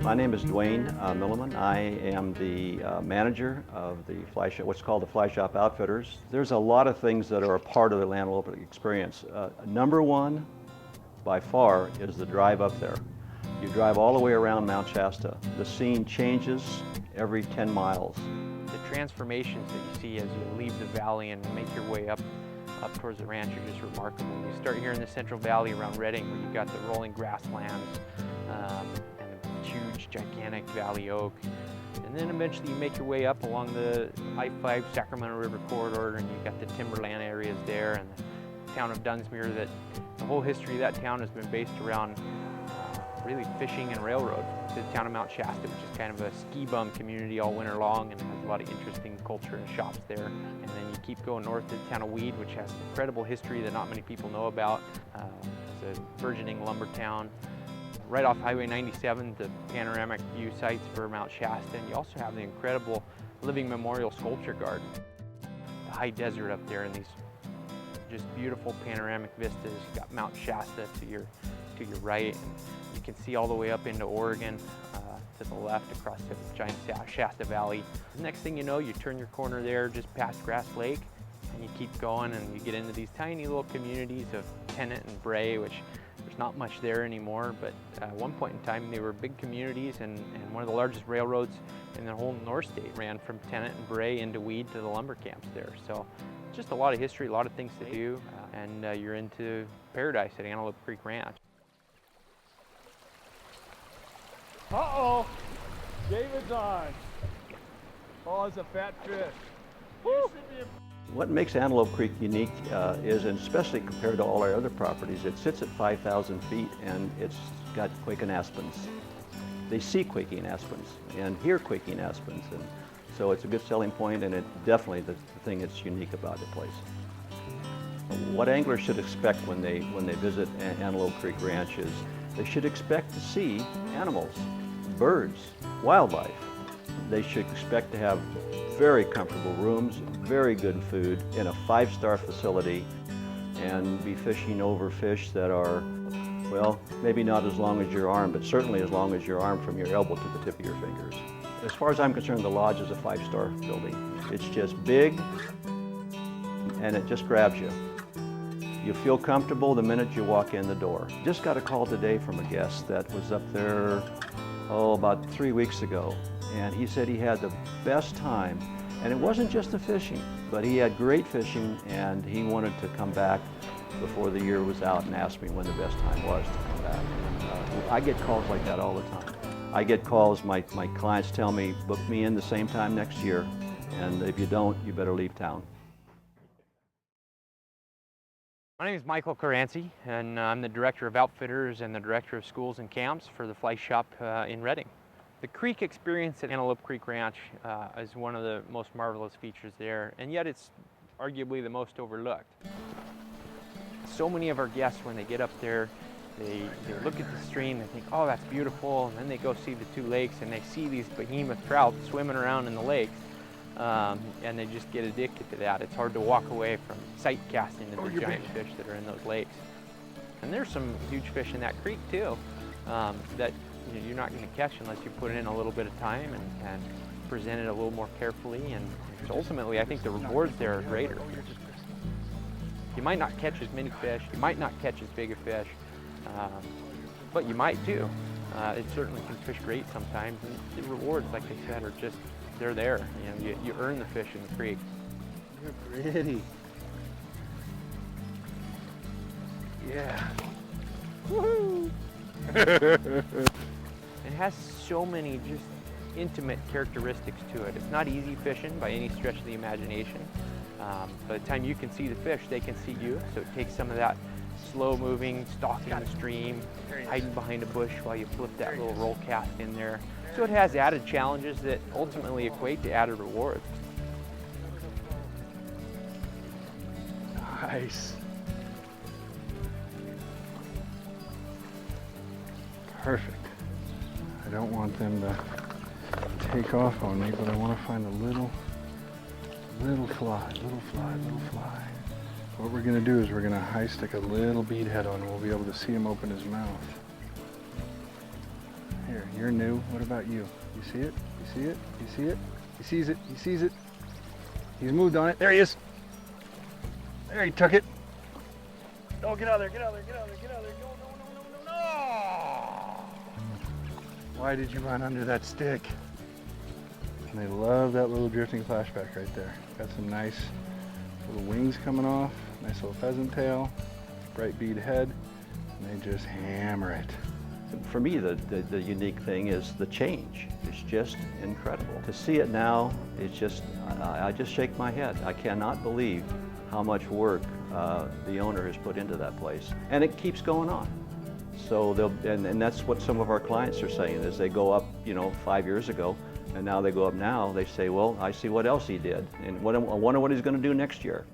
My name is Dwayne Milliman. I am the manager of the Fly Shop, what's called the Fly Shop Outfitters. There's a lot of things that are a part of the Antelope experience. Number one, by far, is the drive up there. You drive all the way around Mount Shasta. The scene changes every 10 miles. The transformations that you see as you leave the valley and make your way up towards the ranch are just remarkable. You start here in the Central Valley around Redding, where you've got the rolling grasslands and a huge, gigantic valley oak. And then eventually you make your way up along the I-5 Sacramento River corridor, and you've got the timberland areas there, and the town of Dunsmuir. That the whole history of that town has been based around really fishing and railroad. To the town of Mount Shasta, which is kind of a ski bum community all winter long, and has a lot of interesting culture and shops there. And then you keep going north to the town of Weed, which has incredible history that not many people know about. It's a burgeoning lumber town. Right off Highway 97, the panoramic view sites for Mount Shasta, and you also have the incredible living memorial sculpture garden. The high desert up there, and these just beautiful panoramic vistas. You've got Mount Shasta to your right, and you can see all the way up into Oregon to the left across the giant Shasta Valley. The next thing you know, you turn your corner there just past Grass Lake, and you keep going, and you get into these tiny little communities of Tennant and Bray, which there's not much there anymore, but at one point in time they were big communities, and one of the largest railroads in the whole North State ran from Tennant and Bray into Weed to the lumber camps there. So just a lot of history, a lot of things to do, and you're into paradise at Antelope Creek Ranch. Uh-oh, David's on. Oh, it's a fat fish. Woo. What makes Antelope Creek unique is, and especially compared to all our other properties, it sits at 5,000 feet and it's got quaking aspens. They see quaking aspens and hear quaking aspens, and so it's a good selling point, and it definitely the thing that's unique about the place. What anglers should expect when they visit Antelope Creek Ranch is they should expect to see animals, birds, wildlife. They should expect to have very comfortable rooms, very good food in a 5-star facility, and be fishing over fish that are, well, maybe not as long as your arm, but certainly as long as your arm from your elbow to the tip of your fingers. As far as I'm concerned, the lodge is a 5-star building. It's just big, and it just grabs you. You feel comfortable the minute you walk in the door. Just got a call today from a guest that was up there, about 3 weeks ago, and he said he had the best time. And it wasn't just the fishing, but he had great fishing, and he wanted to come back before the year was out and asked me when the best time was to come back. And, I get calls like that all the time. I get calls, my clients tell me, book me in the same time next year, and if you don't, you better leave town. My name is Michael Caranci, and I'm the Director of Outfitters and the Director of Schools and Camps for the Fly Shop in Redding. The creek experience at Antelope Creek Ranch is one of the most marvelous features there, and yet it's arguably the most overlooked. So many of our guests, when they get up there, they look at the stream, they think, oh, that's beautiful, and then they go see the 2 lakes, and they see these behemoth trout swimming around in the lakes, and they just get addicted to that. It's hard to walk away from sight casting at the giant fish that are in those lakes. And there's some huge fish in that creek too, that you're not going to catch unless you put in a little bit of time and present it a little more carefully. And ultimately, I think the rewards there are greater. You might not catch as many fish, you might not catch as big a fish, but you might too. It certainly can fish great sometimes, and the rewards, like I said, are just, they're there. You know, you earn the fish in the creek. You're pretty. Yeah. Woohoo! It has so many just intimate characteristics to it. It's not easy fishing by any stretch of the imagination. By the time you can see the fish, they can see you. So it takes some of that slow-moving, stalking the stream, hiding behind a bush while you flip that little roll cast in there. So it has added challenges that ultimately equate to added rewards. Nice. Perfect. I don't want them to take off on me, but I want to find a little fly. What we're going to do is we're going to high stick a little bead head on, and we'll be able to see him open his mouth. Here, You're new. What about you? You see it? You see it? You see it? He sees it. He sees it. He's moved on it. There he is. There, he took it. Oh, get out of there, get out of there, get out of there, get out of there. No, no, no, no, no, no! Why did you run under that stick? And they love that little drifting flashback right there. Got some nice little wings coming off, nice little pheasant tail, bright bead head, and they just hammer it. For me, the unique thing is the change. It's just incredible. To see it now, it's just, I just shake my head. I cannot believe how much work the owner has put into that place. And it keeps going on. So and that's what some of our clients are saying, is they go up, 5 years ago, and now they go up now, they say, well, I see what else he did, and I wonder what he's going to do next year.